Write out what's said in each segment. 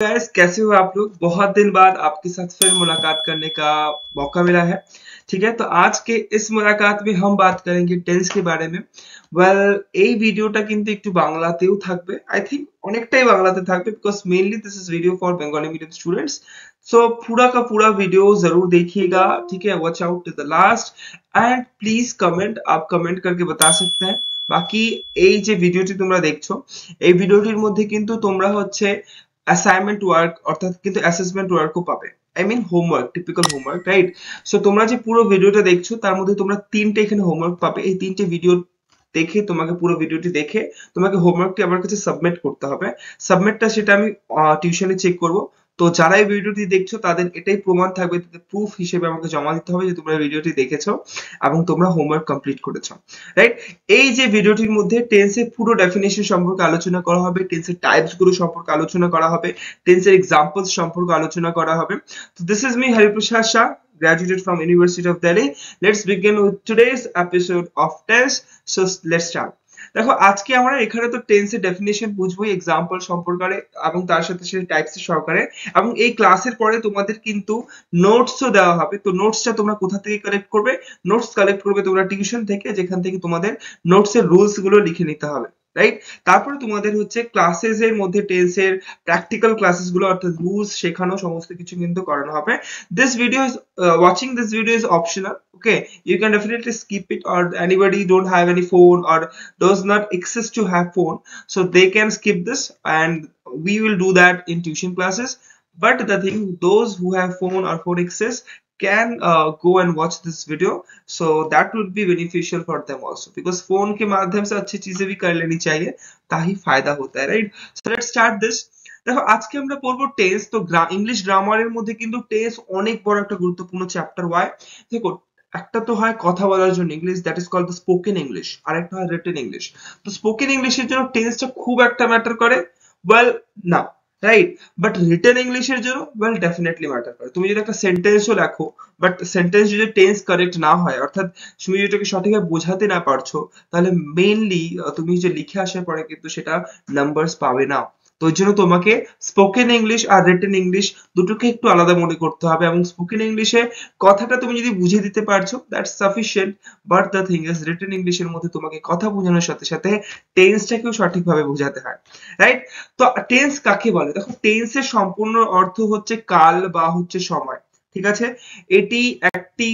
Guys, कैसे हो आप लोग? बहुत दिन बाद आपके साथ फिर मुलाकात करने का मौका मिला है। ठीक है, तो आज के इस मुलाकात में हम बात करेंगे টেন্স के बाরে में। ওয়েল, এই ভিডিওটা কিন্তু একটু বাংলাতেও থাকবে। আই থিংক অনেকটাই বাংলাতে থাকবে because mainly this is video for Bengali medium students. So पूरा का पूरा वीडियो जरूर देखिएगा, ठीक है? Watch out to the last end please comment, आप कमेंट करके बता सकते हैं। বাকি এই যে ভিডিওটি তোমরা দেখছো, এই ভিডিওটির মধ্যে কিন্তু তোমরা হচ্ছে অ্যাসাইনমেন্ট ওয়ার্ক অর্থাৎ কিন্তু অ্যাসেসমেন্ট ওয়ার্কও পাবে। I mean homework, typical homework, right? So তোমরা যে পুরো ভিডিওটা দেখছো তার মধ্যে তোমরা তিনটে এখানে হোমওয়ার্ক পাবে। এই তিনটে ভিডিও দেখে তোমাকে পুরো ভিডিওটি দেখে তোমাকে হোমওয়ার্কটি আমার কাছে সাবমিট করতে হবে। সাবমিটটা সেটা আমি টিউশনে চেক করব। তো যারা এই ভিডিওটি দেখছো তাদের এটাই প্রমাণ থাকবে, প্রুফ হিসেবে আমাকে জমা দিতে হবে যে তোমরা ভিডিওটি দেখেছো এবং তোমরা হোমওয়ার্ক কমপ্লিট করেছো, রাইট? এই যে ভিডিওটির মধ্যে টেন্সের পুরো ডেফিনেশন সম্পর্কে আলোচনা করা হবে, টেন্সের টাইপস গুলো সম্পর্কে আলোচনা করা হবে, টেন্সের এক্সাম্পলস সম্পর্কে আলোচনা করা হবে। তো this is me Hariprasad Shah, graduated from University of Delhi. Let's begin with today's episode of tense. So let's start. দেখো, আজকে আমরা এখানে তো টেন্সের ডেফিনেশন বুঝবো, এক্সাম্পল সম্পর্কে এবং তার সাথে সাথে টাইপস সহকারে, এবং এই ক্লাসের পরে তোমাদের কিন্তু নোটসও দেওয়া হবে। তো নোটসটা তোমরা কোথা থেকে কালেক্ট করবে? নোটস কালেক্ট করবে তোমরা টিউশন থেকে, যেখান থেকে তোমাদের নোটসের রুলস গুলো লিখে নিতে হবে, রাইট? তারপরে তোমাদের হচ্ছে ক্লাসেস এর মধ্যে টেন্সের প্র্যাকটিক্যাল ক্লাসেস গুলো অর্থাৎ রুলস শেখানো সমস্ত কিছু কিন্তু করানো হবে। This video is watching this video is optional. Okay, you can definitely skip it, or anybody don't have any phone or does not access to have phone, so they can skip this and we will do that in tuition classes. But the thing, those who have phone or phone access can go and watch this video, so that would be beneficial for them also, because phone के माध्यम से अच्छी चीजें भी कर लेनी चाहिए, ताकि फायदा होता है, right? So let's start this. দেখো, আজকে আমরা পড়বো টেন্স। তো ইংলিশ গ্রামারের মধ্যে কিন্তু টেন্স অনেক বড় একটা গুরুত্বপূর্ণ চ্যাপ্টার। ওয়াই? দেখো, একটা তো হয় কথা বলার জন্য English, that is called the spoken English, আর একটা হয় রিটেন ইংলিশ। তো স্পোকেন ইংলিশের জন্য টেন্সটা খুব একটা ম্যাটার করে? ওয়েল, না, রাইট? বাট রিটেন ইংলিশের জন্য ওয়েল ডেফিনেটলি ম্যাটার করে। তুমি যদি একটা সেন্টেন্সও লেখো, বাট সেন্টেন্স যদি টেন্স কারেক্ট না হয়, অর্থাৎ তুমি যেটাকে সঠিকভাবে বোঝাতে না পারছো, তাহলে মেইনলি তুমি যে লিখে আসার পরে কিন্তু সেটা নাম্বারস পাবে না। তো ওই জন্য তোমাকে spoken English are written English দুটোকে একটু আলাদা মনে করতে হবে, এবং স্পোকেন ইংলিশে কথাটা তুমি যদি বুঝিয়ে দিতে পারছো, that's sufficient. But the thing is, written ইংলিশের মধ্যে তোমাকে কথা বোঝানোর সাথে সাথে টেন্সটাকেও সঠিকভাবে বোঝাতে হয়, রাইট? তো টেন্স কাকে বলে? দেখো, টেন্সের সম্পূর্ণ অর্থ হচ্ছে কাল বা হচ্ছে সময়, ঠিক আছে? এটি একটি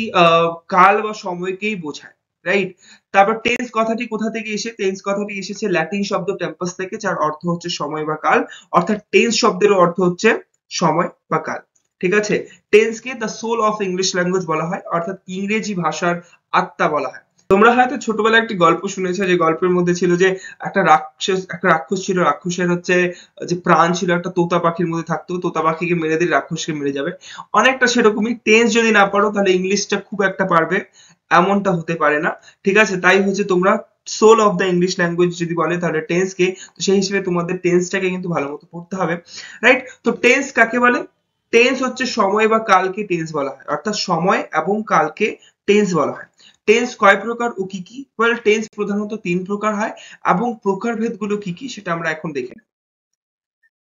কাল বা সময়কেই বোঝায়, রাইট? তারপর টেন্স কথাটি কোথা থেকে এসে? টেন্স কথাটি এসেছে ল্যাটিন শব্দ টেম্পাস থেকে, যার অর্থ হচ্ছে সময় বা কাল, অর্থাৎ টেন্স শব্দেরও অর্থ হচ্ছে সময় বা কাল, ঠিক আছে? টেন্সকে the soul of English language বলা হয়, অর্থাৎ ইংরেজি ভাষার আত্মা বলা হয়। তোমরা হয়তো ছোটবেলায় একটি গল্প শুনেছো, যে গল্পের মধ্যে ছিল যে একটা রাক্ষস ছিল, রাক্ষসের হচ্ছে যে প্রাণ ছিল একটা তোতা পাখির মধ্যে থাকতো, তোতা পাখিকে মেরে দিলে রাক্ষসকে মেরে যাবে। অনেকটা সেরকমই, টেন্স যদি না পারো তাহলে ইংলিশটা খুব একটা পারবে এমনটা হতে পারে না, ঠিক আছে? তাই হচ্ছে তোমরা soul of the English language যদি বলে তাহলে টেন্সকে, তো সেই হিসেবে তোমাদের টেন্সটাকে কিন্তু ভালো মতো পড়তে হবে, রাইট? তো টেন্স কাকে বলে? টেন্স হচ্ছে সময় বা কালকে টেন্স বলা হয়, অর্থাৎ সময় এবং কালকে টেন্স বলা হয়। টেন্স কয় প্রকার ও কি কি? ওয়েল, টেন্স প্রধানত 3 প্রকার হয়, এবং প্রকারভেদ গুলো কি কি সেটা আমরা এখন দেখে নেব।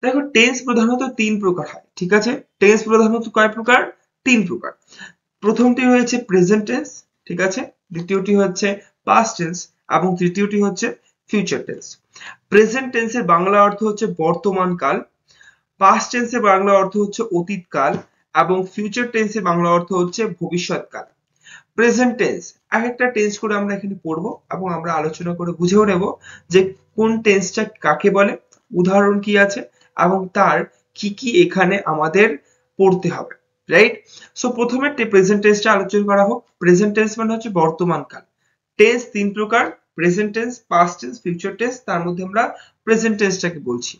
দেখো, টেন্স প্রধানত 3 প্রকার হয়, ঠিক আছে? টেন্স প্রধানত কয় প্রকার? 3 প্রকার। প্রথমটি হচ্ছে প্রেজেন্ট টেন্স, ঠিক আছে? দ্বিতীয়টি হচ্ছে পাস্ট টেন্স, এবং তৃতীয়টি হচ্ছে ফিউচার টেন্স। প্রেজেন্ট টেন্সের বাংলা অর্থ হচ্ছে বর্তমান কাল, পাস্ট টেন্সের বাংলা অর্থ হচ্ছে অতীত কাল, এবং ফিউচার টেন্সের বাংলা অর্থ হচ্ছে ভবিষ্যৎ কাল। প্রেজেন্ট টেন্স এক একটা টেন্স করে আমরা এখানে পড়বো, এবং আমরা আলোচনা করে বুঝেও নেব যে কোন টেন্সটা কাকে বলে, উদাহরণ কি আছে, এবং তার কি কি এখানে আমাদের পড়তে হবে, রাইট? সো প্রথমে প্রেজেন্ট টেন্সটা আলোচনা করা হোক। প্রেজেন্ট টেন্স মানে হচ্ছে বর্তমান কাল। টেন্স 3 প্রকার: present tense, past tense, future tense. তার মধ্যে আমরা প্রেজেন্ট টেন্সটাকে বলছি।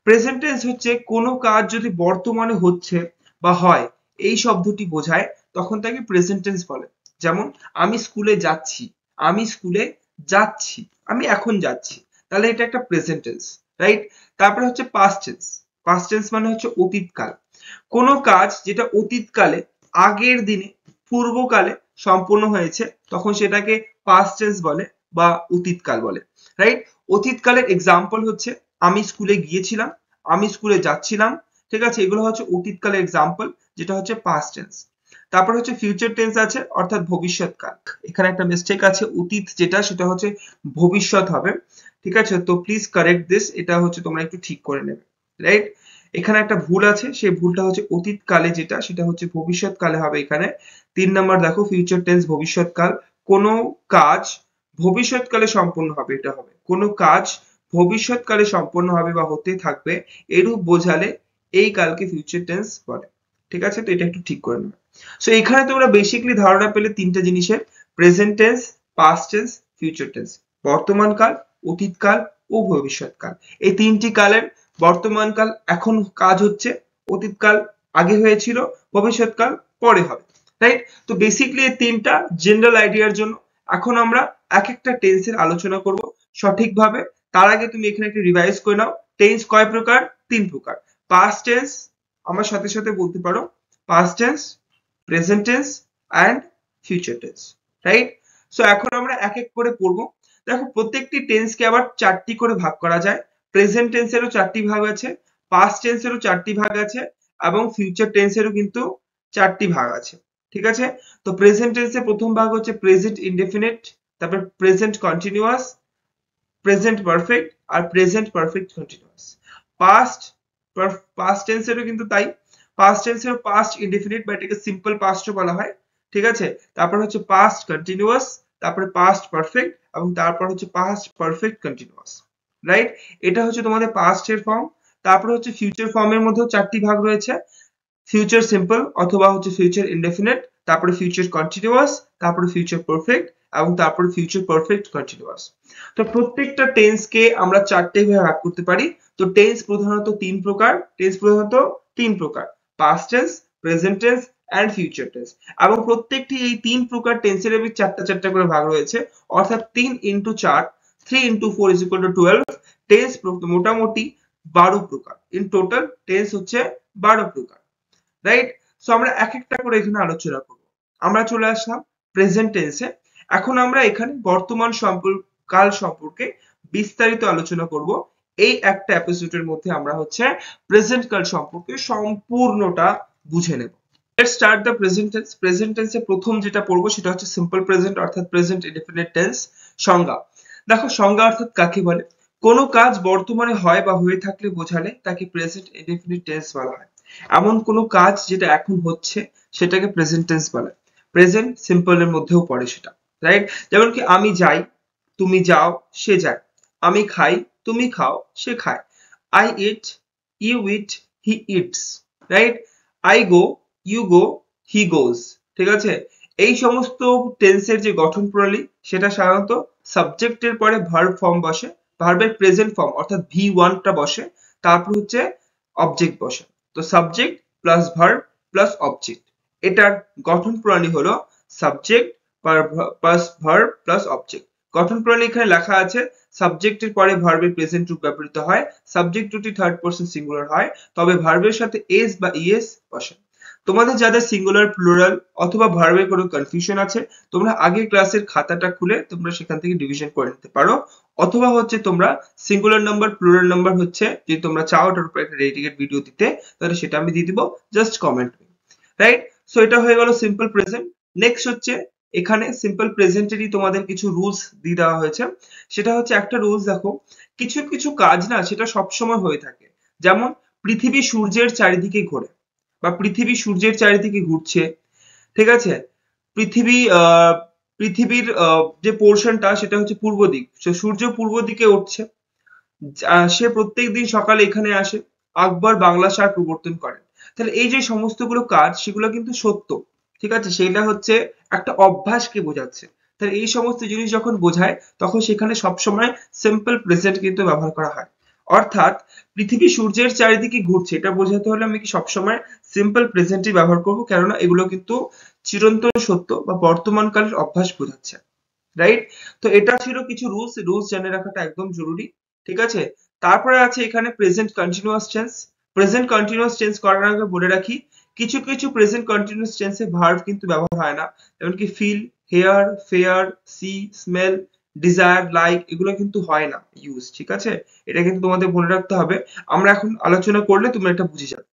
প্রেজেন্ট টেন্স হচ্ছে কোনো কাজ যদি বর্তমানে হচ্ছে বা হয়, এই শব্দটি বোঝায়, তখন তাকে প্রেজেন্ট টেন্স বলে। যেমন আমি স্কুলে যাচ্ছি, আমি স্কুলে যাচ্ছি, আমি এখন যাচ্ছি, তাহলে এটা একটা প্রেজেন্ট টেন্স, রাইট? তারপরে হচ্ছে পাস্ট টেন্স। পাস্ট টেন্স মানে হচ্ছে অতীতকাল। কোনো কাজ যেটা অতীতকালে, আগের দিনে, পূর্বকালে সম্পূর্ণ হয়েছে, তখন সেটাকে পাস্ট টেন্স বলে বা অতীতকাল বলে, রাইট? অতীতকালের এক্সাম্পল হচ্ছে আমি স্কুলে গিয়েছিলাম, আমি স্কুলে যাচ্ছিলাম, ঠিক আছে, এগুলো হচ্ছে অতীতকালের এক্সাম্পল, যেটা হচ্ছে পাস্ট টেন্স। তারপর হচ্ছে ফিউচার টেন্স আছে, অর্থাৎ ভবিষ্যৎকাল। এখানে একটা মিস্টেক আছে, অতীত যেটা সেটা হচ্ছে ভবিষ্যৎ হবে, ঠিক আছে, তো প্লিজ কারেক্ট দিস, এটা হচ্ছে তোমরা একটু ঠিক করে নেবে, রাইট। এখানে একটা ভুল আছে, সেই ভুলটা হচ্ছে অতীতকালে যেটা সেটা হচ্ছে ভবিষ্যৎকালে হবে এখানে। 3 নাম্বার দেখো, ফিউচার টেন্স ভবিষ্যৎকাল, কোনো কাজ ভবিষ্যৎকালে সম্পূর্ণ হবে, এটা হবে কোনো কাজ ভবিষ্যৎকালে সম্পন্ন হবে বা হতে থাকবে, এরূপ বোঝালে এই কালকে ফিউচার টেন্স বলে, ঠিক আছে, তো এটা একটু ঠিক করে নেবে। সো এখানে তোমরা বেসিক্যালি ধারণা পেলে তিনটা জিনিসের, present tense, past tense, future tense, বর্তমান কাল, অতীতকাল ও ভবিষ্যৎকাল। এই তিনটি কালের বর্তমান কাল এখন কাজ হচ্ছে, অতীতকাল আগে হয়েছিল, ভবিষ্যৎকাল পরে হবে, রাইট। তো বেসিক্যালি এই তিনটা জেনারেল আইডিয়ার জন্য। এখন আমরা এক একটা টেন্সের আলোচনা করব সঠিকভাবে। তার আগে তুমি এখানে একটু রিভাইজ করে নাও, টেন্স কয় প্রকার? 3 প্রকার। পাস্ট টেন্স, আমার সাথে সাথে বলতে পারো, past tense, present tense and future tense, right. So এখন আমরা এক এক করে পড়বো। দেখো, প্রত্যেকটি টেন্সকে আবার 4টি করে ভাগ করা যায়। প্রেজেন্ট টেন্সেরও 4টি ভাগ আছে, পাস্ট টেন্সেরও 4টি ভাগ আছে, এবং ফিউচার টেন্সেরও কিন্তু 4টি ভাগ আছে, ঠিক আছে। তো প্রেজেন্ট টেন্সের প্রথম ভাগ হচ্ছে প্রেজেন্ট ইনডেফিনিট, তারপর প্রেজেন্ট কন্টিনিউয়াস, প্রেজেন্ট পারফেক্ট আর present perfect continuous. Past past টেন্সেরও কিন্তু তাই, পাস্ট টেন্সের পাস্ট ইনডেফিনিট বা এটাকে সিম্পল পাস্টও বলা হয়, ঠিক আছে। তারপর হচ্ছে পাস্ট কন্টিনিউয়াস, তারপরে পাস্ট পারফেক্ট, এবং তারপর হচ্ছে পাস্ট পারফেক্ট কন্টিনিউয়াস, রাইট। এটা হচ্ছে তোমাদের পাস্ট এর ফর্ম। তারপর হচ্ছে ফিউচার ফর্মের মধ্যেও 4টি ভাগ রয়েছে, ফিউচার সিম্পল অথবা হচ্ছে ফিউচার ইনডেফিনিট, তারপরে ফিউচার কন্টিনিউয়াস, তারপরে ফিউচার পারফেক্ট, এবং তারপরে ফিউচার পারফেক্ট কন্টিনিউয়াস। তো প্রত্যেকটা টেন্সকে আমরা 4টে ভাগে ভাগ করতে পারি। তো টেন্স প্রধানত 3 প্রকার, past tense, present tense and future tense. এবং প্রত্যেকটি এই 3 প্রকার টেন্সের 4টা করে ভাগ রয়েছে, অর্থাৎ 3 into 4, 3 into 4 is equal to 12। Tense মোটামুটি 12 প্রকার, ইন টোটাল টেন্স হচ্ছে 12 প্রকার, রাইট। সো আমরা এক একটা করে এখানে আলোচনা করব। আমরা চলে আসলাম প্রেজেন্ট টেন্সে। এখন আমরা এখানে বর্তমান কাল সম্পর্কে বিস্তারিত আলোচনা করব। এই একটা এপিসোডের মধ্যে আমরা হচ্ছে প্রেজেন্ট কাল সম্পর্কে সম্পূর্ণটা বুঝে নেব। Let's start the present tense. Present টেন্সে প্রথম যেটা পড়বো সেটা হচ্ছে সিম্পল প্রেজেন্ট, অর্থাৎ প্রেজেন্ট ইনডেফিনিট টেন্স। সংজ্ঞা দেখো, সংজ্ঞা অর্থাৎ কাকে বলে? কোনো কাজ বর্তমানে হয় বা হয়ে থাকলে বোঝালে তাকে প্রেজেন্ট ইনডেফিনিট টেন্স বলা হয়। এমন কোনো কাজ যেটা এখন হচ্ছে সেটাকে প্রেজেন্ট টেন্স বলে। প্রেজেন্ট সিম্পল এর মধ্যেও পড়ে সেটা, রাইট। যেমন কি, আমি যাই, তুমি যাও, সে যায়। আমি খাই, তুমি খাও, সে খায়। I eat, you eat, he eats, right. I go, you go, he goes, ঠিক আছে। এই সমস্ত টেন্সের যে গঠন প্রণালী সেটা সাধারণত সাবজেক্টের পরে ভার্ব ফর্ম বসে, ভার্বের প্রেজেন্ট ফর্ম অর্থাৎ V1 টা বসে, তারপর হচ্ছে অবজেক্ট বসে। তো subject plus verb plus object, এটার গঠন প্রণালী হলো subject plus verb plus object. গঠন প্রণালী এখানে লেখা আছে, সাবজেক্টের পরে ভার্বের প্রেজেন্ট রূপ ব্যবহৃত হয়, সাবজেক্ট দুটি থার্ড পারসন সিঙ্গুলার হয়, তবে ভার্বের সাথে এস বা ইএস বসে। তোমাদের যাদের সিঙ্গুলার প্লুরাল অথবা ভার্বের কোনো কনফিউশন আছে, তোমরা আগের ক্লাসের খাতাটা খুলে তোমরা সেখান থেকে ডিভিশন করে নিতে পারো, অথবা হচ্ছে তোমরা সিঙ্গুলার নাম্বার প্লুরাল নাম্বার হচ্ছে যদি তোমরা চাও ওটার উপর একটা ডেডিকেটেড ভিডিও দিতে, তাহলে সেটা আমি দিয়ে দিব, জাস্ট কমেন্ট, রাইট। সো এটা হয়ে গেল সিম্পল প্রেজেন্ট। নেক্সট হচ্ছে এখানে সিম্পল প্রেজেন্টেরই তোমাদের কিছু রুলস দিয়ে দেওয়া হয়েছে। সেটা হচ্ছে একটা রুলস দেখো, কিছু কিছু কাজ না সেটা সব সময় হয়ে থাকে, যেমন পৃথিবী সূর্যের চারিদিকে ঘোরে বা পৃথিবী সূর্যের চারিদিকে ঘুরছে, ঠিক আছে। পৃথিবী পৃথিবীর যে পোর্শনটা সেটা হচ্ছে পূর্ব দিক, সূর্য পূর্ব দিকে উঠছে। সে প্রত্যেকদিন সকালে এখানে আসে, আকবর বাংলা সার প্রবর্তন করেন। তাহলে এই যে সমস্তগুলো কাজ সেগুলো কিন্তু সত্য, ঠিক আছে, সেটা হচ্ছে একটা অভ্যাসকে বোঝাচ্ছে। তাহলে এই সমস্ত জিনিস যখন বোঝায় তখন সেখানে সবসময় সিম্পল প্রেজেন্ট কিন্তু ব্যবহার করা হয়। অর্থাৎ পৃথিবী সূর্যের চারিদিকে ঘুরছে, এটা বোঝাতে হলে আমি কি সবসময় সিম্পল প্রেজেন্টই ব্যবহার করব, কেননা এগুলো কিন্তু চিরন্তন সত্য বা বর্তমান কালের অভ্যাস বোঝাচ্ছে, রাইট। তো এটা ছিল কিছু রুলস, রুলস জেনে রাখাটা একদম জরুরি, ঠিক আছে। তারপরে আছে এখানে present continuous tense. Present continuous tense করার আগে বলে রাখি, কিছু কিছু প্রেজেন্ট কন্টিনিউয়াস টেন্সে ভার্ব কিন্তু ব্যবহার হয় না, যেমন কি feel, hear, fair, see, smell, desire, like, এগুলো কিন্তু হয় না ইউজ, ঠিক আছে। এটা কিন্তু তোমাদের মনে রাখতে হবে, আমরা এখন আলোচনা করলে তোমরা এটা বুঝে যাবে।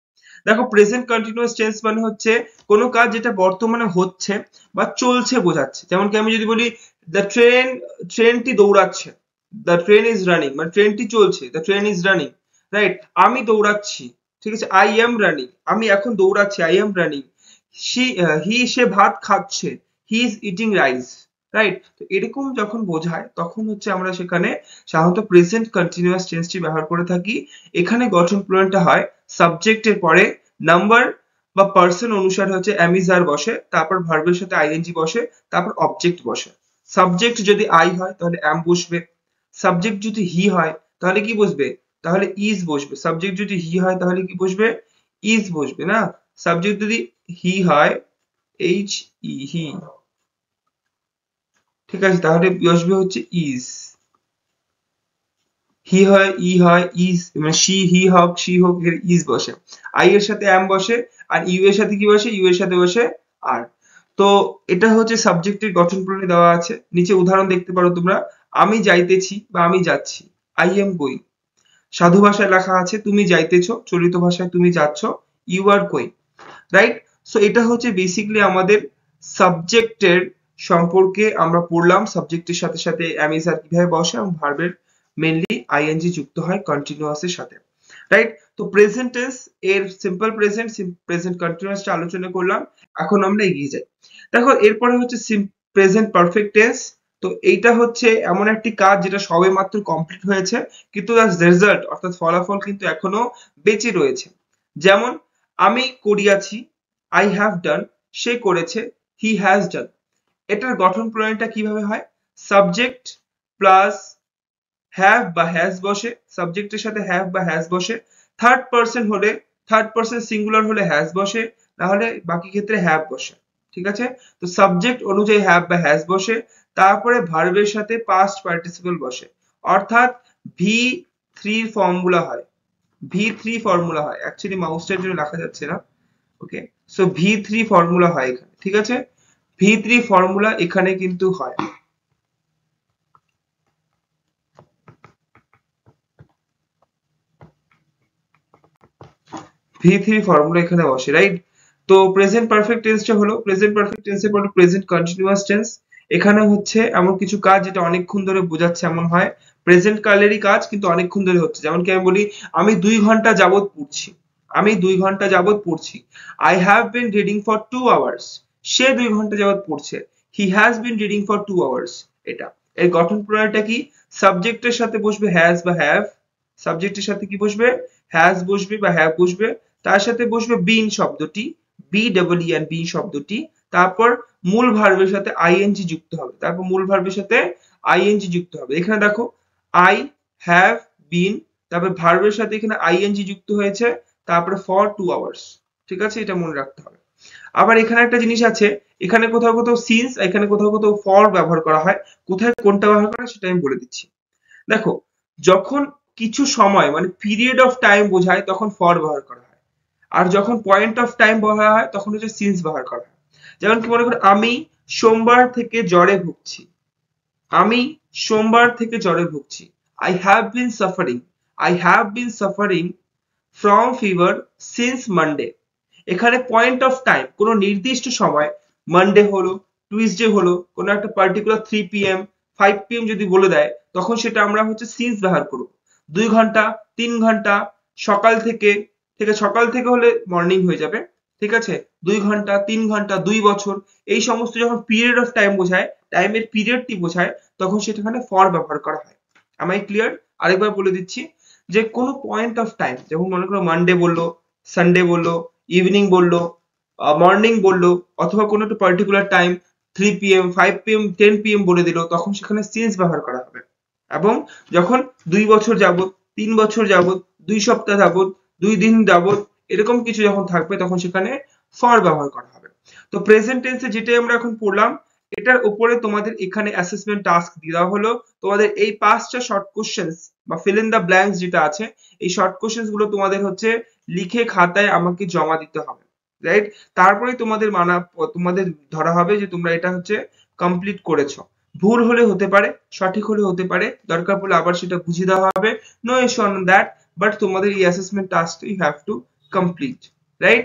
দেখো প্রেজেন্ট কন্টিনিউয়াস টেন্স মানে হচ্ছে কোনো কাজ যেটা বর্তমানে হচ্ছে বা চলছে বোঝাচ্ছে। যেমন কি আমি যদি বলি দ্য ট্রেনটি দৌড়াচ্ছে, দ্য ট্রেন ইজ রানিং, মানে ট্রেনটি চলছে, the train is running, right? আমি দৌড়াচ্ছি, ঠিক আছে, আই এম রানিং, আমি এখন দৌড়াচ্ছি, আই এম রানিং। সে ভাত খাচ্ছে, he is eating rice, right? তো এরকম যখন বোঝায় তখন হচ্ছে আমরা সেখানে সাধারণত প্রেজেন্ট কন্টিনিউয়াস টেন্সটি ব্যবহার করে থাকি। এখানে গঠন প্রণয়নটা হয় সাবজেক্টের পরে নাম্বার বা পার্সন অনুসারে হচ্ছে অ্যামিজার বসে, তারপর ভার্বের সাথে আইএনজি বসে, তারপর অবজেক্ট বসে। সাবজেক্ট যদি আই হয় তাহলে অ্যাম বসবে, সাবজেক্ট যদি হি হয় তাহলে কি বসবে? তাহলে ইজ বসবে। সাবজেক্ট যদি হি হয় তাহলে কি বসবে? ইজ বসবে না? সাবজেক্ট যদি হি হয়, এইচ ই, হি, ঠিক আছে, তাহলে বসবে হচ্ছে ইজ। হি হয়, ই হয়, ইজ, মানে শি, হি হোক, শি হোক, এর ইজ বসে। আই এর সাথে অ্যাম বসে, আর ইউ এর সাথে কি বসে? ইউ এর সাথে বসে আর। তো এটা হচ্ছে সাবজেক্টের গঠন প্রণালী দেওয়া আছে। নিচে উদাহরণ দেখতে পারো তোমরা। আমি যাইতেছি বা আমি যাচ্ছি, আই এম গোয়িং। সাধু ভাষায় লেখা আছে তুমি যাইতেছো, চলিত ভাষায় তুমি যাচ্ছ, you are going, right? So এটা হচ্ছে বেসিক্যালি আমাদের সাবজেক্টের সম্পর্কে আমরা পড়লাম। সাবজেক্টের সাথে সাথে অ্যামিজার কিভাবে বসে এবং ভার্বের মেইনলি আইএনজি যুক্ত হয় কন্টিনিউয়াস এর সাথে, রাইট? তো প্রেজেন্ট টেন্স এর সিম্পল প্রেজেন্ট, প্রেজেন্ট কন্টিনিউয়াসটা আলোচনা করলাম। এখন আমরা এগিয়ে যাই। দেখো এরপরে হচ্ছে প্রেজেন্ট পারফেক্ট টেন্স। তো এইটা হচ্ছে এমন একটি কাজ যেটা সবে মাত্র কমপ্লিট হয়েছে, কিন্তু তার রেজাল্ট অর্থাৎ ফলাফল কিন্তু এখনো বেঁচে রয়েছে। যেমন আমি করিয়াছি, আই হ্যাভ ডান, সে করেছে, হি হ্যাজ ডান। এটার গঠন প্রণয়নটা কিভাবে হয়? সাবজেক্ট প্লাস হ্যাভ বা হ্যাজ বসে, সাবজেক্টের সাথে হ্যাভ বা হ্যাজ বসে। থার্ড পারসন হলে, থার্ড পারসন সিঙ্গুলার হলে হ্যাজ বসে, না হলে বাকি ক্ষেত্রে হ্যাভ বসে, ঠিক আছে? তো সাবজেক্ট অনুযায়ী হ্যাভ বা হ্যাজ বসে, তারপরে ভার্বের সাথে পাস্ট পার্টিসিপল বসে, অর্থাৎ ভি থ্রি ফর্মুলা হয়। ভি থ্রি ফর্মুলা হয়, অ্যাকচুয়ালি মাউসটার জন্য লেখা যাচ্ছে না, ওকে? সো ভি থ্রি ফর্মুলা হয় এখানে, ঠিক আছে? ভি থ্রি ফর্মুলা এখানে কিন্তু হয়। ভি থ্রি ফর্মুলা এখানে বসে, রাইট? তো প্রেজেন্ট পারফেক্ট টেন্সটা হলো, প্রেজেন্ট পারফেক্ট টেন্সের পরে প্রেজেন্ট কন্টিনিউয়াস টেন্স। এখানে হচ্ছে এমন কিছু কাজ যেটা অনেকক্ষণ ধরে বোঝাচ্ছে এমন হয়, প্রেজেন্ট কালেরই কাজ কিন্তু অনেকক্ষণ ধরে হচ্ছে। যেমন কি আমি বলি আমি 2 ঘন্টা যাবত পড়ছি, আমি 2 ঘন্টা যাবত পড়ছি। I have been reading for 2 hours, সে 2 ঘন্টা যাবত পড়ছে। He has been reading for 2 hours. এটা এর গঠন প্রণয়টা কি? সাবজেক্টের সাথে বসবে হ্যাজ বা হ্যাভ, সাবজেক্টের সাথে কি বসবে? হ্যাজ বসবে বা হ্যাভ বসবে, তার সাথে বসবে বিন শব্দটি, B double E N, B শব্দটি, তারপর মূল ভার্বের সাথে আইএনজি যুক্ত হবে, তারপর মূল ভার্বের সাথে আইএনজি যুক্ত হবে। এখানে দেখো আই হ্যাভ বিন, তারপর ভার্বের সাথে এখানে আইএনজি যুক্ত হয়েছে, তারপরে ফর 2 আওয়ার্স, ঠিক আছে? এটা মনে রাখতে হবে। আবার এখানে একটা জিনিস আছে, এখানে কোথাও কোথাও সিন্স, এখানে কোথাও কোথাও ফর ব্যবহার করা হয়। কোথায় কোনটা ব্যবহার করা হয় সেটা আমি বলে দিচ্ছি। দেখো যখন কিছু সময় মানে পিরিয়ড অফ টাইম বোঝায় তখন ফর ব্যবহার করা হয়, আর যখন পয়েন্ট অফ টাইম বলা হয় তখন হচ্ছে সিন্স ব্যবহার করা হয়। যেমন কি মনে করো আমি সোমবার থেকে জ্বরে ভুগছি, আমি সোমবার থেকে জ্বরে ভুগছি। I have been suffering, I have been suffering from fever since Monday. এখানে পয়েন্ট অফ টাইম কোনো নির্দিষ্ট সময়, মানডে হলো, টুইসডে হলো, কোনো একটা পার্টিকুলার 3 PM 5 PM যদি বলে দেয় তখন সেটা আমরা হচ্ছে সিন্স ব্যবহার করব। 2 ঘন্টা, 3 ঘন্টা, সকাল থেকে, ঠিক আছে, সকাল থেকে হলে মর্নিং হয়ে যাবে, ঠিক আছে? 2 ঘন্টা, 3 ঘন্টা, 2 বছর, এই সমস্ত যখন পিরিয়ড অফ টাইম বোঝায়, টাইমের পিরিয়ডটি বোঝায়, তখন সেখানে ফর ব্যবহার করা হয়। am I clear? আরেকবার বলে দিচ্ছি, যে কোনো পয়েন্ট অফ টাইম, যেমন মনে করো মানডে বললো, সানডে বললো, ইভিনিং বললো, মর্নিং বললো, অথবা কোনো একটা particular time 3 PM 5 PM 10 PM বলে দিল, তখন সেখানে সিন্স ব্যবহার করা হবে। এবং যখন 2 বছর যাবত, 3 বছর যাবত, 2 সপ্তাহ যাবত, 2 দিন যাবত, এরকম কিছু যখন থাকবে তখন সেখানে ফর ব্যবহার করা হবে। তো প্রেজেন্ট টেন্সে যেটাই আমরা এখন পড়লাম, এটার উপরে তোমাদের এখানে অ্যাসেসমেন্ট টাস্ক দেওয়া হলো। তোমাদের এই 5টা শর্ট কোশ্চেন্স বা ফিল ইন দ্য ব্ল্যাঙ্কস যেটা আছে, এই শর্ট কোশ্চেন্স গুলো তোমাদের হচ্ছে লিখে খাতায় আমাকে জমা দিতে হবে, রাইট? তারপরে তোমাদের ধরা হবে যে তোমরা এটা হচ্ছে কমপ্লিট করেছো। ভুল হলে হতে পারে, সঠিক হলে হতে পারে, দরকার পড়লে আবার সেটা বুঝিয়ে দেওয়া হবে, no issue on that, but তোমাদের এই assessment task you have to complete. Right?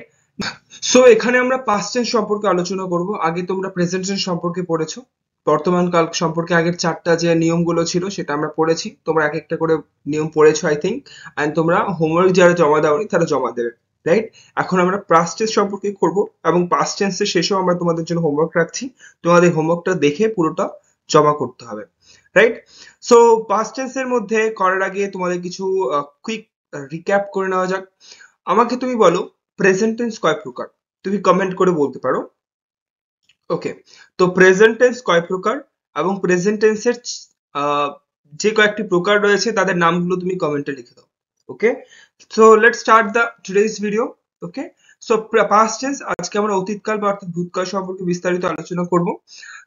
So এখানে আমরা পাস্ট টেন্স সম্পর্কে আলোচনা করব। আগে তোমরা প্রেজেন্ট টেন্স সম্পর্কে পড়েছো, বর্তমান কাল সম্পর্কে আগের চারটা যে নিয়মগুলো ছিল সেটা আমরা পড়েছি। তোমরা এক একটা করে নিয়ম পড়েছো আই থিঙ্ক, এন্ড তোমরা হোমওয়ার্ক যারা জমা দাওনি তারা জমা দেবে, রাইট? এখন আমরা পাস্ট টেন্স সম্পর্কে করব, এবং পাস্ট টেন্সের শেষেও আমরা তোমাদের জন্য হোমওয়ার্ক রাখছি। তোমাদের হোমওয়ার্কটা দেখে পুরোটা জমা করতে হবে, রাইট? সো পাস্ট টেন্সের মধ্যে করার আগে তোমাদের কিছু কুইক রিক্যাপ করে নেওয়া যাক। আমাকে তুমি বলো প্রেজেন্ট টেন্স কয় প্রকার? তুমি কমেন্ট করে বলতে পারো। ওকে, তো প্রেজেন্ট টেন্স কয় প্রকার এবং প্রেজেন্ট টেন্সের যে কয়েকটি প্রকার রয়েছে তাদের নামগুলো তুমি কমেন্টে লিখে দাও। Okay, so let's start the today's video. Okay, so past tense, আজকে আমরা অতীতকাল বা অর্থাৎ ভূতকাল সম্পর্কে বিস্তারিত আলোচনা করব।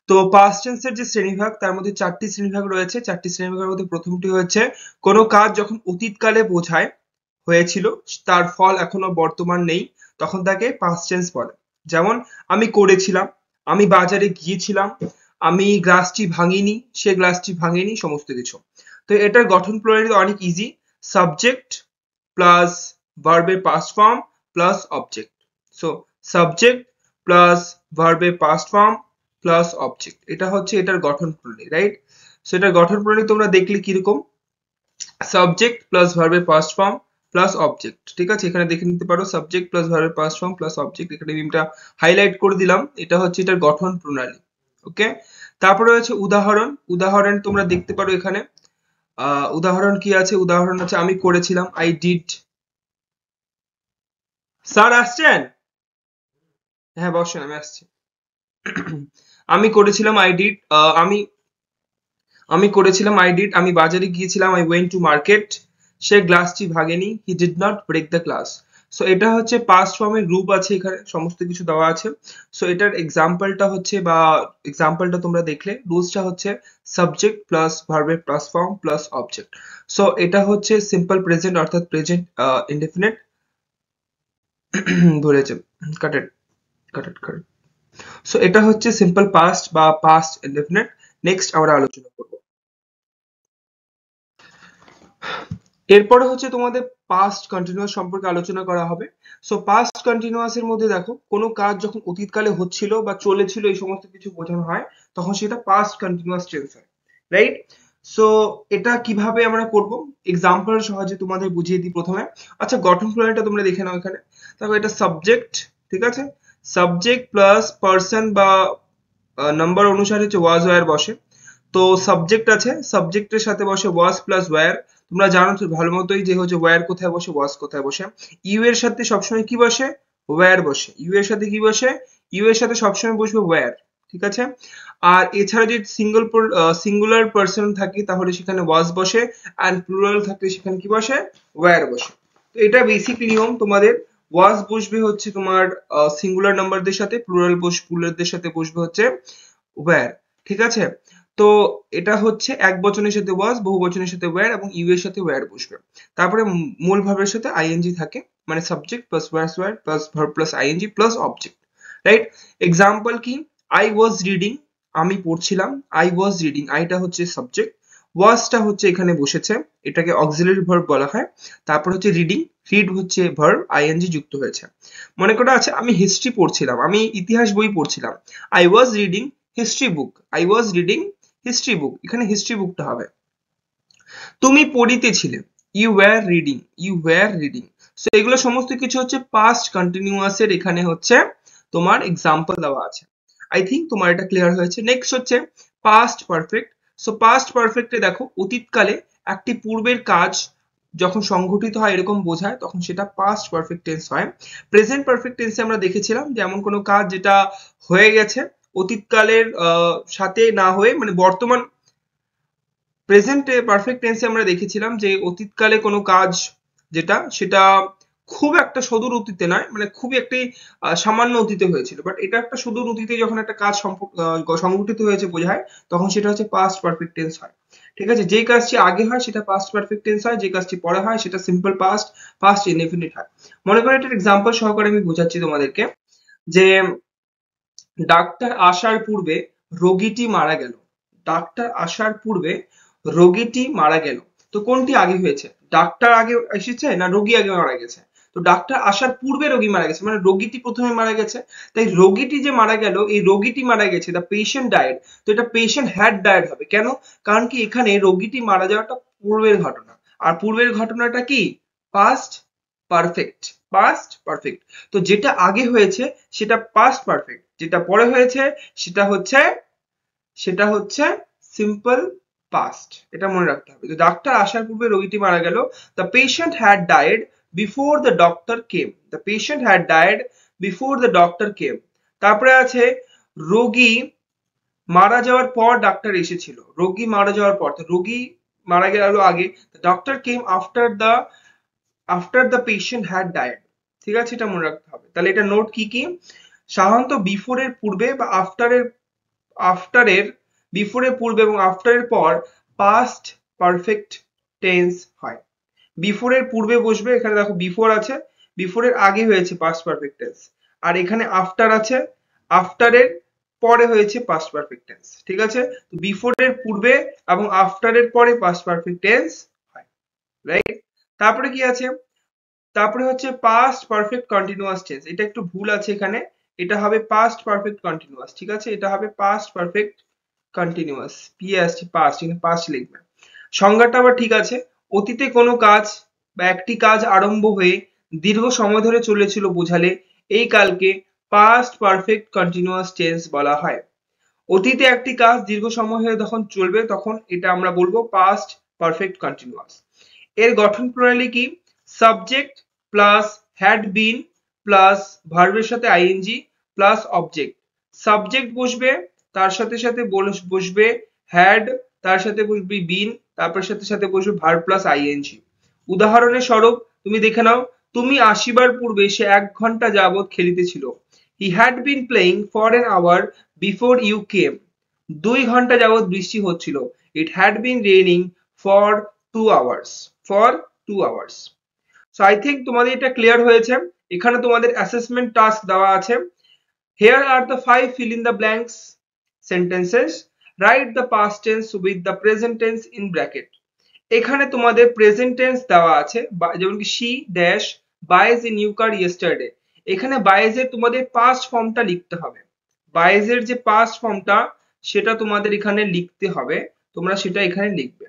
তো পাস্ট টেন্সের যে শ্রেণীভাগ তার মধ্যে চারটি শ্রেণীভাগ রয়েছে। চারটি শ্রেণীভাগের মধ্যে প্রথমটি হচ্ছে কোনো কাজ যখন অতীতকালে বোঝায় হয়েছিল, তার ফল এখনো বর্তমান নেই, তখন তাকে পাস্ট টেন্স বলে। যেমন আমি করেছিলাম, আমি বাজারে গিয়েছিলাম, আমি গ্লাসটি ভাঙিনি, সে গ্লাসটি ভাঙেনি, সমস্ত কিছু। তো এটার গঠন প্রণালী অনেক ইজি। সাবজেক্ট প্লাস ভার্বের past form plus object. So subject plus ভার্বের পাস্ট ফর্ম প্লাস অবজেক্ট, এটা হচ্ছে এটার গঠন প্রণালী, রাইট? সো এটার গঠন প্রণালী তোমরা দেখলে কিরকম, সাবজেক্ট প্লাস ভার্বের পাস্ট ফর্ম প্লাস অবজেক্ট। ঠিক আছে, এখানে দেখে নিতে পারো সাবজেক্ট প্লাস ভার্বের পাস্ট ফর্ম প্লাস অবজেক্ট। এখানে মিমটা হাইলাইট করে দিলাম, এটা হচ্ছে এটার গঠন প্রণালী। ওকে, তারপরে হচ্ছে উদাহরণ। উদাহরণ তোমরা দেখতে পারো এখানে। উদাহরণ কি আছে? উদাহরণ আছে আমি করেছিলাম, আই ডিড। স্যার আসছেন? হ্যাঁ বসেন, আমি আসছি। আমি করেছিলাম, আই ডিড। আমি করেছিলাম, আই ডিড। আমি বাজারে গিয়েছিলাম, আই ওয়েন্ট টু মার্কেট। সে গ্লাসটি ভাঙেনি, he did not break the glass. So এটা হচ্ছে পাস্ট ফর্মের রূপ আছে, এখানে সমস্ত কিছু দেওয়া আছে। সো এটার এক্সাম্পলটা হচ্ছে, বা এক্সাম্পলটা তোমরা দেখলে রুলসটা হচ্ছে সাবজেক্ট প্লাস ভার্বের plus form plus object. So এটা হচ্ছে সিম্পল প্রেজেন্ট অর্থাৎ প্রেজেন্ট ইনডেফিনিট। ধরেছে, কাটেড কাটেড কাটেড। সো এটা হচ্ছে সিম্পল পাস্ট বা পাস্ট ইনডেফিনিট। নেক্সট আমরা আলোচনা করব। এরপরে হচ্ছে তোমাদের পাস্ট কন্টিনিউয়াস সম্পর্কে আলোচনা করা হবে। সো পাস্ট কন্টিনিউয়াস এর মধ্যে দেখো কোনো কাজ যখন অতীতকালে হচ্ছিল বা চলেছিল এই সমস্ত কিছু বোঝানো হয়, তখন সেটা পাস্ট কন্টিনিউয়াস টেন্স হয়, রাইট? সো এটা কিভাবে আমরা করব, এক্সাম্পল সহজে তোমাদের বুঝিয়ে দিই প্রথমে। আচ্ছা, গঠন প্রণালীটা তোমরা দেখে নাও এখানে। দেখো এটা সাবজেক্ট, ঠিক আছে? সাবজেক্ট প্লাস পার্সন বা নাম্বার অনুসারে হচ্ছে ওয়াজ ওয়্যার বসে। তো সাবজেক্ট আছে, সাবজেক্টের সাথে বসে ওয়াজ প্লাস ওয়্যার। তোমরা জানো তো ভালো মতোই যে হচ্ছে ওয়্যার কোথায় বসে, ওয়াজ কোথায় বসে। ইউ এর সাথে সবসময় কি বসে? ওয়্যার বসে। ইউ এর সাথে কি বসে? ইউ এর সাথে সবসময় বসবে ওয়্যার, ঠিক আছে? আর এছাড়া যদি সিঙ্গুলার পার্সন থাকে তাহলে সেখানে ওয়াজ বসে, আর প্লুরাল থাকলে সেখানে কি বসে? ওয়্যার বসে। তো এটা বেসিক নিয়ম তোমাদের। ওয়াজ বসবে হচ্ছে তোমার সিঙ্গুলার নাম্বারদের সাথে, প্লুরালদের সাথে বসবে হচ্ছে ওয়্যার, ঠিক আছে? তো এটা হচ্ছে এক বচনের সাথে ওয়াজ, বহু বচনের সাথে ওয়্যার, এবং ইউ এর সাথে ওয়্যার বসবে। তারপরে মূল ভার্বের সাথে আইএনজি থাকে, মানে subject plus were plus verb plus ING plus object, right? Example কি? আই ওয়াজ রিডিং, আমি পড়ছিলাম। আই ওয়াজ রিডিং, আইটা হচ্ছে সাবজেক্ট, ওয়াজটা হচ্ছে এখানে বসেছে, এটাকে অক্সিলারি ভার্ব বলা হয়। তারপর হচ্ছে রিডিং, রিড হচ্ছে ভার্ব, আইএনজি যুক্ত হয়েছে। মনে করা আছে আমি হিস্ট্রি পড়ছিলাম, আমি ইতিহাস বই পড়ছিলাম। I was reading history book, I was reading history book, এখানে হিস্ট্রি বুকটা হবে। তুমি পড়িতেছিলে, you were reading, you were reading. So এগুলো সমস্ত কিছু হচ্ছে পাস্ট কন্টিনিউয়াস এর, এখানে হচ্ছে তোমার এক্সাম্পল দেওয়া আছে। আই থিঙ্ক তোমার এটা ক্লিয়ার হয়েছে। নেক্সট হচ্ছে পাস্ট পারফেক্ট। সো পাস্ট পারফেক্টে দেখো অতীতকালে একটি পূর্বের কাজ যখন সংঘটিত হয় এরকম বোঝায়, তখন সেটা পাস্ট পারফেক্ট টেন্স হয়। প্রেজেন্ট পারফেক্ট টেন্সে আমরা দেখেছিলাম যে এমন কোনো কাজ যেটা হয়ে গেছে অতীতকালের সাথে না হয়ে, মানে বর্তমান প্রেজেন্ট পারফেক্ট টেন্সে আমরা দেখেছিলাম যে অতীতকালে কোনো কাজ যেটা, সেটা খুব একটা সুদূর অতীতে নয়, মানে খুবই একটি সামান্য অতীতে হয়েছিল, বাট এটা একটা সুদূর অতীতে যখন একটা কাজ সংঘটিত হয়েছে বোঝায়, তখন সেটা হচ্ছে পাস্ট পারফেক্ট টেন্স হয়, ঠিক আছে? যেই কাজটি আগে হয় সেটা পাস্ট পারফেক্ট টেন্স হয়, যে কাজটি পরে হয় সেটা সিম্পল পাস্ট, পাস্ট ইনডেফিনিট হয়। মনে করো এটার এক্সাম্পল সহকারে আমি বোঝাচ্ছি তোমাদেরকে, যে ডাক্তার আসার পূর্বে রোগীটি মারা গেল। ডাক্তার আসার পূর্বে রোগীটি মারা গেল। তো কোনটি আগে হয়েছে? ডাক্তার আগে এসেছে না রোগী আগে মারা গেছে? তো ডাক্তার আসার পূর্বে রোগী মারা গেছে, মানে রোগীটি প্রথমে মারা গেছে। তাই রোগীটি যে মারা গেল, এই রোগীটি মারা গেছে, দ্য পেশেন্ট ডায়েড। তো এটা পেশেন্ট হ্যাড ডায়েড হবে কেন? কারণ কি এখানে রোগীটি মারা যাওয়াটা পূর্বের ঘটনা, আর পূর্বের ঘটনাটা কি? Past perfect. Past perfect. তো যেটা আগে হয়েছে সেটা পাস্ট পারফেক্ট, যেটা পরে হয়েছে সেটা হচ্ছে সিম্পল পাস্ট। এটা মনে রাখতে হবে। তো ডাক্তার আসার পূর্বে রোগীটি মারা গেল। The patient had died before the doctor came. The patient had died before the doctor came. তারপরে আছে রোগী মারা যাওয়ার পর ডাক্তার এসেছিল। রোগী মারা যাওয়ার পর, তো রোগী মারা গেল আগে, doctor came after the patient had died. ঠিক আছে, এটা মনে রাখতে হবে। তাহলে এটা নোট কি কি? সাধারণত বিফোরের পূর্বে বা আফটারের বিফোরের পূর্বে এবং আফটারের পর পাস্ট পারফেক্ট টেন্স হয়। বিফোরের পূর্বে বসবে, এখানে দেখো বিফোর আছে, বিফোরের আগে হয়েছে পাস্ট পারফেক্ট টেন্স, আর এখানে আফটার আছে, আফটারের পরে হয়েছে পাস্ট পারফেক্ট টেন্স। ঠিক আছে, তো বিফোরের পূর্বে এবং আফটারের পরে পাস্ট পারফেক্ট টেন্স হয়, রাইট? তারপরে কি আছে? তারপরে হচ্ছে পাস্ট পারফেক্ট কন্টিনিউয়াস টেন্স। এটা একটু ভুল আছে এখানে, এটা হবে পাস্ট পারফেক্ট কন্টিনিউয়াস। ঠিক আছে, এটা হবে past perfect continuous. PST past, এখানে পাস্ট লিখবে। সংজ্ঞাটা আবার ঠিক আছে। অতীতে কোনো কাজ বা একটি কাজ আরম্ভ হয়ে দীর্ঘ সময় ধরে চলেছিল বোঝালে এই কালকে পাস্ট পারফেক্ট কন্টিনিউয়াস টেন্স বলা হয়। অতীতে একটি কাজ দীর্ঘ সময় হয়ে যখন চলবে তখন এটা আমরা বলবো পাস্ট পারফেক্ট কন্টিনিউয়াস। এর গঠন প্রণালী কি? Subject plus had been plus ভার্বের সাথে আইএনজি প্লাস অবজেক্ট। সাবজেক্ট বসবে, তার সাথে সাথে বসবে হ্যাড, তার সাথে বসবে বিন, তারপর সাথে সাথে বসবে ভার্ব প্লাস আইএনজি। উদাহরণের স্বরূপ তুমি দেখে নাও, তুমি আসিবার পূর্বে সে 1 ঘন্টা যাবৎ খেলিতেছিল। He had been playing for an hour before you came. 2 ঘন্টা যাবৎ বৃষ্টি হচ্ছিল। It had been raining for 2 hours. For 2 hours. So I think তোমাদের এটা ক্লিয়ার হয়েছে। এখানে তোমাদের অ্যাসেসমেন্ট টাস্ক দেওয়া আছে। Here are the 5 fill in the blanks sentences. Write the past tense with the present tense in bracket. এখানে তোমাদের present tense দেওয়া আছে, যেমন কি she dash buys a new car yesterday। এখানে buys এর তোমাদের পাস্ট ফর্মটা লিখতে হবে। buys এর যে পাস্ট ফর্মটা সেটা তোমাদের এখানে লিখতে হবে, তোমরা সেটা এখানে লিখবে।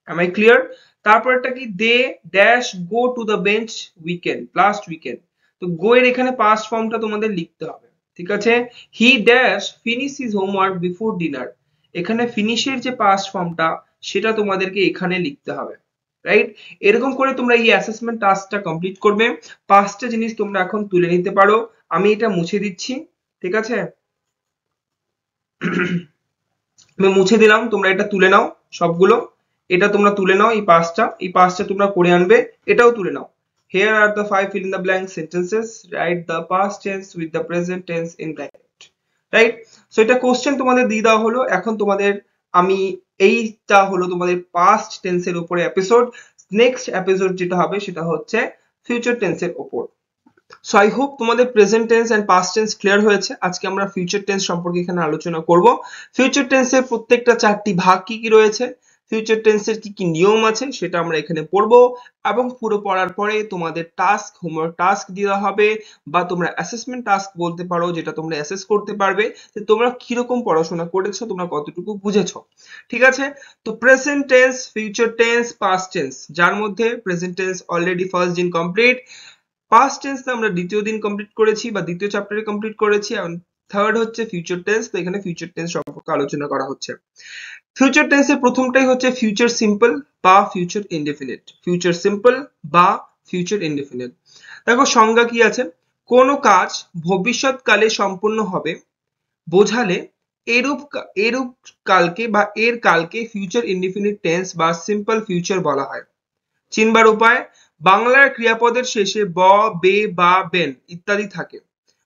am I clear? তারপরটা কি? they dash go to the bench weekend last weekend। তো go এর এখানে পাস্ট ফর্মটা তোমাদের লিখতে হবে। ঠিক আছে, he dash finish his homework before dinner। এখানে ফিনিশ এর যে পাস্ট ফর্মটা সেটা তোমাদেরকে এখানে লিখতে হবে, রাইট? এরকম করে তোমরা এই অ্যাসেসমেন্ট টাস্কটা কমপ্লিট করবে। 5টা জিনিস তোমরা এখন তুলে নিতে পারো। আমি এটা মুছে দিচ্ছি, ঠিক আছে? আমি মুছে দিলাম, তোমরা এটা তুলে নাও সবগুলো। এটা তোমরা তুলে নাও, এই 5টা তোমরা করে আনবে। এটাও তুলে নাও। Here are the 5 fill in the blank sentences. Write the past tense with the present tense in bracket. Right? So এটা কোশ্চেন তোমাদের দিয়ে দেওয়া হলো। এখন তোমাদের আমি এইটা হলো তোমাদের পাস্ট টেন্সের উপরে এপিসোড। নেক্সট এপিসোড যেটা হবে সেটা হচ্ছে ফিউচার টেন্সের উপর। সো আই হোপ তোমাদের present tense and past tense clear হয়েছে। আজকে আমরা ফিউচার টেন্স সম্পর্কে এখানে আলোচনা করব। ফিউচার টেন্সের প্রত্যেকটা 4টি ভাগ কি কি রয়েছে, ফিউচার টেন্সের কি কি নিয়ম আছে সেটা আমরা এখানে পড়বো, এবং পুরো পড়ার পরে তোমাদের টাস্ক, হোমওয়ার্ক টাস্ক দেওয়া হবে, বা তোমরা অ্যাসেসমেন্ট টাস্ক বলতে পারো, যেটা তোমরা অ্যাসেস করতে পারবে যে তোমরা কিরকম পড়াশোনা করেছো, তোমরা কতটুকু বুঝেছো। ঠিক আছে, তো present tense, future tense, past tense, যার মধ্যে প্রেজেন্ট টেন্স অলরেডি ফার্স্ট দিন কমপ্লিট, পাস্ট টেন্স আমরা দ্বিতীয় দিন কমপ্লিট করেছি বা দ্বিতীয় চ্যাপ্টারে কমপ্লিট করেছি, এবং থার্ড হচ্ছে ফিউচার টেন্স। তো এখানে ফিউচার টেন্স সম্পর্কে আলোচনা করা হচ্ছে। ফিউচার টেন্সের প্রথমটাই হচ্ছে ফিউচার সিম্পল বা ফিউচার ইনডেফিনিট। ফিউচার সিম্পল বা ফিউচার ইনডেফিনিট, দেখো সংজ্ঞা কি আছে? কোন কাজ ভবিষ্যৎকালে সম্পন্ন হবে বোঝালে এরূপ কালকে বা এর কালকে ফিউচার ইনডেফিনিট টেন্স বা সিম্পল ফিউচার বলা হয়। চিনবার উপায়: বাংলার ক্রিয়াপদের শেষে ব, বে বা বেন ইত্যাদি থাকে।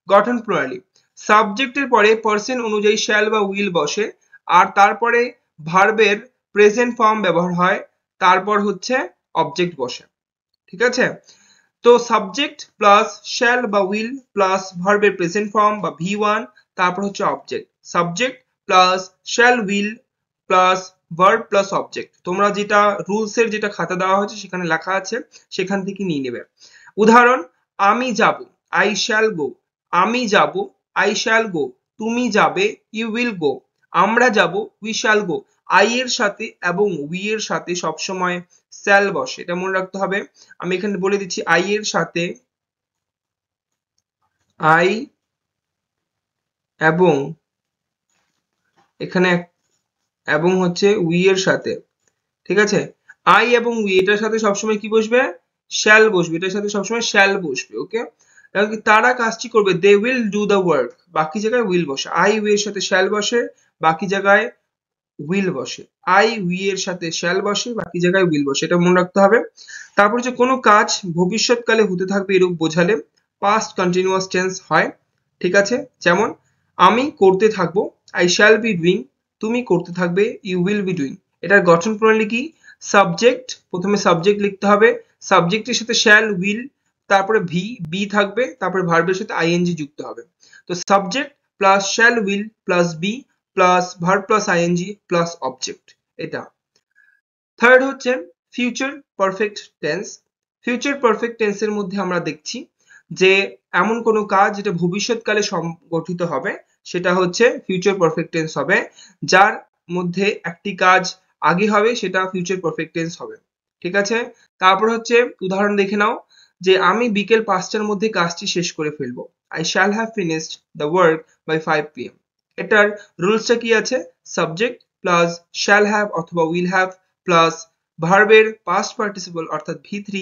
গঠন প্রণালী: সাবজেক্টের পরে পার্সন অনুযায়ী শ্যাল বা উইল বসে, আর তারপরে ভার্বের প্রেজেন্ট ফর্ম ব্যবহার হয়, তারপর হচ্ছে অবজেক্ট বসে। ঠিক আছে, তো সাবজেক্ট প্লাস শ্যাল বা উইল প্লাস ভার্বের প্রেজেন্ট ফর্ম বা V1, তারপর হচ্ছে object. Subject plus shall will plus verb plus object. তোমরা যেটা রুলস এর যেটা খাতা দেওয়া হয়েছে সেখানে লেখা আছে, সেখান থেকে নিয়ে নেবে। উদাহরণ: আমি যাব, আই শ্যাল গো। আমি যাব, আই শ্যাল গো। তুমি যাবে, ইউ উইল গো। আমরা যাব, উই শ্যাল গো। আই এর সাথে এবং উই এর সাথে সবসময় শ্যাল বসে, এটা মনে রাখতে হবে। আমি এখানে বলে দিচ্ছি, আই এর সাথে আই এবং এখানে এবং হচ্ছে উই এর সাথে, ঠিক আছে, আই এবং উই এটার সাথে সবসময় কি বসবে, শ্যাল বসবে, এটার সাথে সবসময় শ্যাল বসবে। ওকে, কারণ কি তারা কাজটি করবে, they will do the work, বাকি জায়গায় উইল বসে। আই উই এর সাথে শ্যাল বসে, বাকি জায়গায় উইল বসে। আই উই এর সাথে শ্যাল বসে, বাকি জায়গায় উইল বসে, এটা মনে রাখতে হবে। তারপর যে কোনো কাজ ভবিষ্যৎকালে হতে থাকবে এরূপ বোঝালে পাস্ট কন্টিনিউয়াস টেন্স হয়, ঠিক আছে। যেমন আমি করতে থাকবো, আই শ্যাল বি ডুইং। তুমি করতে থাকবে, ইউ উইল বি ডুইং। এটার গঠন প্রণালী কি, সাবজেক্ট, প্রথমে সাবজেক্ট লিখতে হবে, সাবজেক্টের সাথে শ্যাল উইল, তারপরে বি থাকবে, তারপরে ভার্বের সাথে আইএনজি যুক্ত হবে। তো subject plus shall will plus be plus verb plus ING plus object, এটা। থার্ড হচ্ছে future perfect tense. Future perfect টেন্সের মধ্যে আমরা দেখছি যে এমন কোনো কাজ যেটা ভবিষ্যৎকালে সংগঠিত হবে সেটা হচ্ছে ফিউচার পারফেক্ট টেন্স হবে। যার মধ্যে একটি কাজ আগে হবে সেটা ফিউচার পারফেক্ট টেন্স হবে, ঠিক আছে। তারপর হচ্ছে উদাহরণ দেখে নাও, যে আমি বিকেল 5টার মধ্যে কাজটি শেষ করে ফেলবো, I shall have finished the work by 5 PM। এটার রুলসটা কি আছে, সাবজেক্ট প্লাস শ্যাল হ্যাভ অথবা উইল হ্যাভ প্লাস ভার্বের পাস্ট পার্টিসিপল অর্থাৎ V3,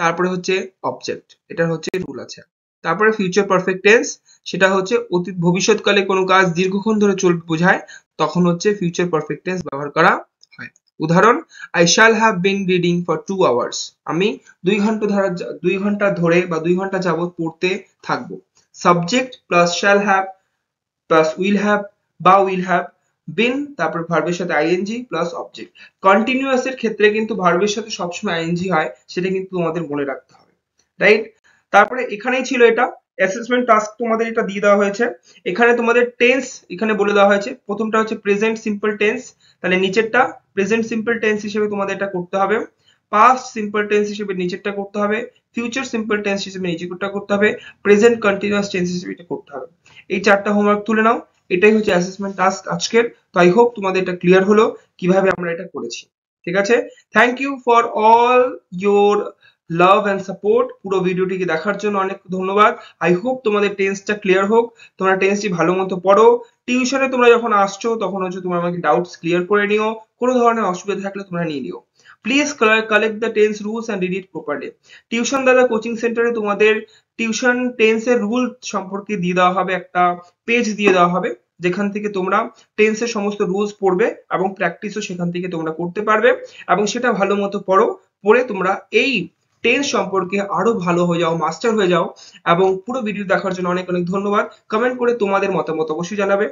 তারপরে হচ্ছে অবজেক্ট, এটার হচ্ছে রুল আছে। তারপরে ফিউচার পারফেক্ট টেন্স, সেটা হচ্ছে অতীত ভবিষ্যৎকালে কোনো কাজ দীর্ঘক্ষণ ধরে চলবে বোঝায়, তখন হচ্ছে ফিউচার পারফেক্ট টেন্স ব্যবহার করা হয়। উদাহরণ, I shall have been reading for 2 hours. আমি 2 ঘন্টা ধরে বা 2 ঘন্টা যাবত পড়তে থাকবো। Subject plus shall have plus will have বা উইল হ্যাভ, বিন তারপর ভার্বের সাথে আইএনজি প্লাস অবজেক্ট। কন্টিনিউয়াস এর ক্ষেত্রে কিন্তু ভার্বের সাথে সবসময় আইএনজি হয়, সেটা কিন্তু তোমাদের মনে রাখতে হবে, রাইট। তারপরে এখানেই ছিল এটা অ্যাসেসমেন্ট টাস্ক, তোমাদের এটা দিয়ে দেওয়া হয়েছে। এখানে তোমাদের টেন্স এখানে বলে দেওয়া হয়েছে, প্রথমটা হচ্ছে প্রেজেন্ট সিম্পল টেন্স, তাহলে নিচেরটা প্রেজেন্ট সিম্পল টেন্স হিসেবে তোমাদের এটা করতে হবে। পাস্ট সিম্পল টেন্স হিসেবে নিচেরটা করতে হবে, ফিউচার সিম্পল টেন্স হিসেবে নিচেরটা করতে হবে, প্রেজেন্ট কন্টিনিউয়াস টেন্স হিসেবে এটা করতে হবে। এই 4টা হোমওয়ার্ক তুলে নাও, এটাই হচ্ছে অ্যাসেসমেন্ট টাস্ক আজকের। তো আই হোপ তোমাদের এটা ক্লিয়ার হলো কিভাবে আমরা এটা করেছি, ঠিক আছে। Thank you for all your love and support. পুরো ভিডিওটিকে দেখার জন্য অনেক ধন্যবাদ। আই হোপ তোমাদের টেন্সটা ক্লিয়ার হোক, তোমরা টেন্সটি ভালো মতো পড়ো। টিউশনে তোমরা যখন আসছো তখন হচ্ছে তোমরা আমাকে ডাউটস ক্লিয়ার করে নিও, কোনো ধরনের অসুবিধা থাকলে তোমরা নিয়ে নিও। Please collect the tense rules and read it properly. Tuition দাদা কোচিং সেন্টারে তোমাদের টিউশন টেন্সের রুল সম্পর্কে দিয়ে দেওয়া হবে, একটা পেজ দিয়ে দেওয়া হবে, যেখান থেকে তোমরা টেন্সের সমস্ত রুলস পড়বে এবং প্র্যাকটিসও সেখান থেকে তোমরা করতে পারবে, এবং সেটা ভালো মতো পড়ো। পড়ে তোমরা এই টেন্স সম্পর্কে আরো ভালো হয়ে যাও, মাস্টার হয়ে যাও। এবং পুরো ভিডিও দেখার জন্য অনেক অনেক ধন্যবাদ। কমেন্ট করে তোমাদের মতামত অবশ্যই জানাবে।